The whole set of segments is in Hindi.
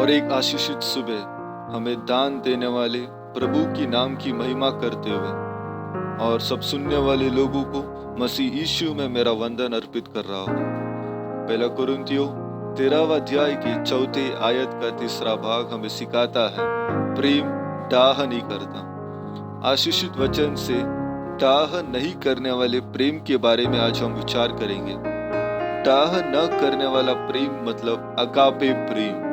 और एक आशीषित सुबह हमें दान देने वाले प्रभु की नाम की महिमा करते हुए और सब सुनने वाले लोगों को मसीह यीशु में मेरा वंदन अर्पित कर रहा हूँ। पहला कुरिन्थियों 13वां अध्याय के 4 आयत का 3रा भाग हमें सिखाता है प्रेम डाह नहीं करता। आशीषित वचन से डाह नहीं करने वाले प्रेम के बारे में आज हम विचार करेंगे। डाह न करने वाला प्रेम मतलब अगापे प्रेम,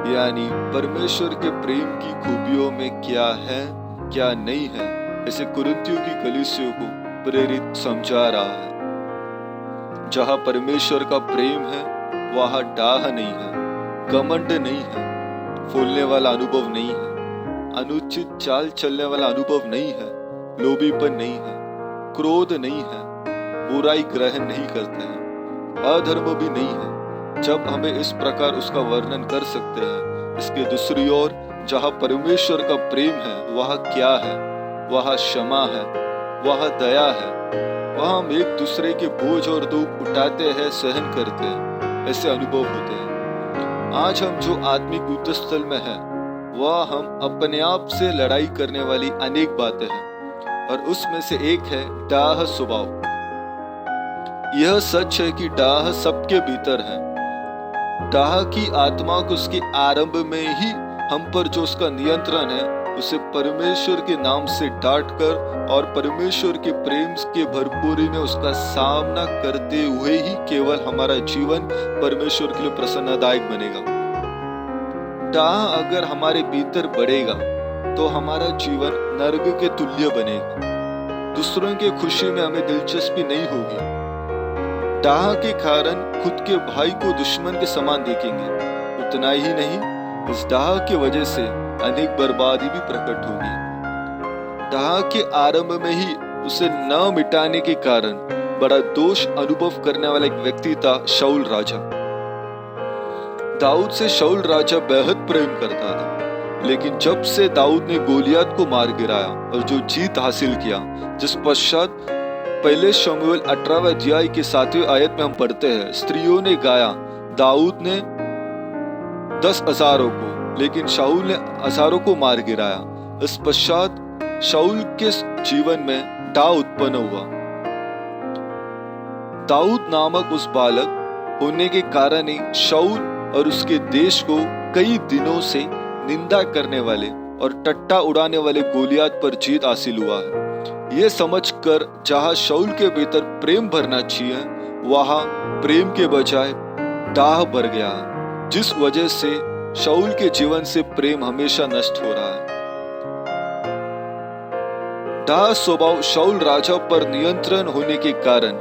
यानी परमेश्वर के प्रेम की खूबियों में क्या है क्या नहीं है, ऐसे कुरिन्थियों की कलीसियों को प्रेरित समझा रहा है। जहां परमेश्वर का प्रेम है वहां डाह नहीं है, घमंड नहीं है, फूलने वाला अनुभव नहीं है, अनुचित चाल चलने वाला अनुभव नहीं है, लोभीपन नहीं है, क्रोध नहीं है, बुराई ग्रहण नहीं करते हैं, अधर्म भी नहीं है। जब हमें इस प्रकार उसका वर्णन कर सकते हैं, इसके दूसरी ओर जहां परमेश्वर का प्रेम है वह क्या है, वह क्षमा है, वह दया है, वहां हम एक दूसरे के बोझ और दुख उठाते हैं, सहन करते हैं, ऐसे अनुभव होते हैं। आज हम जो आत्मिक युद्ध स्थल में है वह हम अपने आप से लड़ाई करने वाली अनेक बातें हैं और उसमें से एक है डाह स्वभाव। यह सच है कि डाह सबके भीतर है। डाह की आत्मा को उसके आरंभ में ही हम पर जो उसका नियंत्रण है उसे परमेश्वर के नाम से डांट कर और परमेश्वर के प्रेम के भरपूरी में उसका सामना करते हुए ही केवल हमारा जीवन परमेश्वर के लिए प्रसन्नदायक बनेगा। डाह अगर हमारे भीतर बढ़ेगा तो हमारा जीवन नरक के तुल्य बनेगा। दूसरों के खुशी में हमें दिलचस्पी नहीं होगी। डाह के कारण खुद के भाई को दुश्मन के समान देखेंगे। उतना ही नहीं, इस डाह की वजह से अनेक बर्बादी भी प्रकट होगी। डाह के आरंभ में ही उसे न मिटाने के कारण बड़ा दोष अनुभव करने वाला एक व्यक्ति था शाऊल राजा। दाऊद से शाऊल राजा बेहद प्रेम करता था, लेकिन जब से दाऊद ने गोलियत को मार गिराया और जो जीत हासिल किया, जिस पश्चात पहले शमूएल 18वें अध्याय के 7वें आयत में हम पढ़ते हैं, स्त्रियों ने गाया, दाऊद ने 10,000 को, लेकिन शाऊल ने हजारों को मार गिराया। इस पश्चात शाऊल के जीवन में डाह उत्पन्न हुआ। दाऊद नामक उस बालक होने के कारण ही शाऊल और उसके देश को कई दिनों से निंदा करने वाले और टट्टा उड़ाने वाले गोलियत पर जीत हासिल हुआ है। ये समझकर जहां शाऊल के भीतर प्रेम भरना चाहिए वहां प्रेम के बजाय डाह भर गया, जिस वजह से शाऊल के जीवन से प्रेम हमेशा नष्ट हो रहा है। डाह स्वभाव शाऊल राजा पर नियंत्रण होने के कारण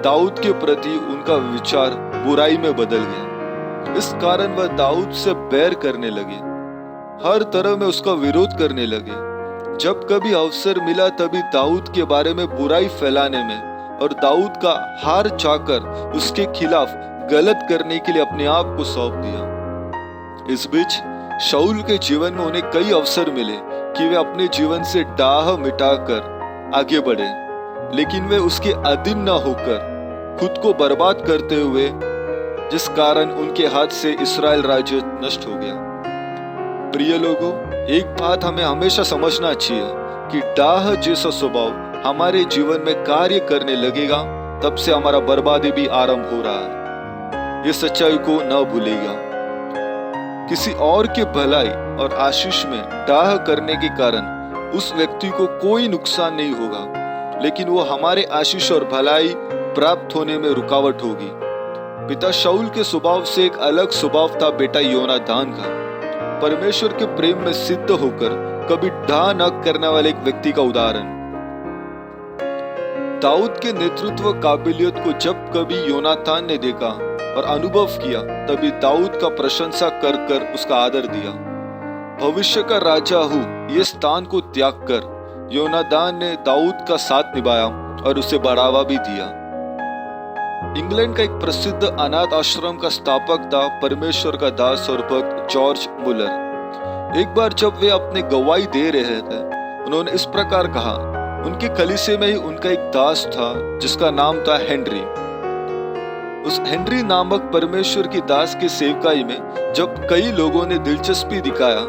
दाऊद के प्रति उनका विचार बुराई में बदल गया। इस कारण वह दाऊद से बैर करने लगे, हर तरह में उसका विरोध करने लगे। जब कभी अवसर मिला तभी दाऊद के बारे में बुराई फैलाने में और दाऊद का हार चाहकर उसके खिलाफ गलत करने के लिए अपने आप को सौंप दिया। इस बीच शाऊल के जीवन में उन्हें कई अवसर मिले कि वे अपने जीवन से डाह मिटाकर आगे बढ़े, लेकिन वे उसके अधीन न होकर खुद को बर्बाद करते हुए, जिस कारण उनके हाथ से इस्राएल राज्य नष्ट हो गया। प्रिय लोगों, एक बात हमें हमेशा समझना चाहिए कि डाह जैसा स्वभाव हमारे जीवन में कार्य करने लगेगा तब से हमारा बर्बादी भी आरंभ हो रहा है। ये सच्चाई को न भूलेगा। किसी और के भलाई और आशीष में डाह करने के कारण उस व्यक्ति को कोई नुकसान नहीं होगा, लेकिन वो हमारे आशीष और भलाई प्राप्त होने में रुकावट होगी। पिता शाऊल के स्वभाव से एक अलग स्वभाव था बेटा योनादान का। परमेश्वर के प्रेम में सिद्ध होकर कभी डाह न करने वाले एक व्यक्ति का उदाहरण। दाऊद के नेतृत्व काबिलियत को जब कभी योनातान ने देखा और अनुभव किया, तभी दाऊद का प्रशंसा कर कर उसका आदर दिया। भविष्य का राजा हूँ ये स्थान को त्याग कर योनादान ने दाऊद का साथ निभाया और उसे बढ़ावा भी दिया। इंग्लैंड का एक प्रसिद्ध अनाथ आश्रम का स्थापक था परमेश्वर का दास और भक्त जॉर्ज मुलर। एक बार जब वे अपने गवाही दे रहे थे, उन्होंने इस प्रकार कहा। उनके कलीसिया में ही उनका एक दास था जिसका नाम था हेनरी। उस हेनरी नामक परमेश्वर की दास की सेवकाई में जब कई लोगों ने दिलचस्पी दिखाया,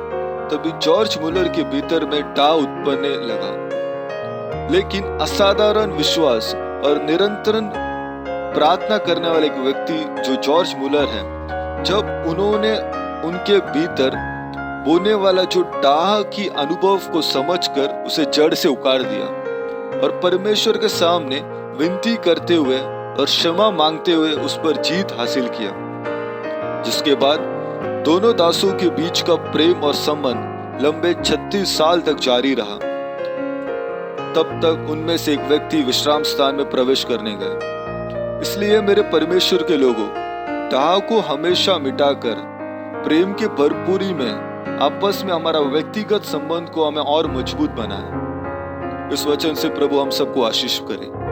तभी जॉर्ज मुलर के भीतर में डाह उत्पन्न लगा। लेकिन असाधारण विश्वास और निरंतर प्रार्थना करने वाले एक व्यक्ति जो जॉर्ज मुलर है, जब उन्होंने उनके भीतर बोने वाला जो डाह की अनुभव को समझकर उसे जड़ से उखाड़ दिया और परमेश्वर के सामने विनती करते हुए और क्षमा मांगते हुए उस पर जीत हासिल किया, जिसके बाद दोनों दासों के बीच का प्रेम और संबंध लंबे 36 साल तक जारी रहा। तब तक उनमें से एक व्यक्ति विश्राम स्थान में प्रवेश करने गए। इसलिए मेरे परमेश्वर के लोगों, डाह को हमेशा मिटाकर प्रेम की भरपूरी में आपस में हमारा व्यक्तिगत संबंध को हमें और मजबूत बनाए। इस वचन से प्रभु हम सबको आशीष करे।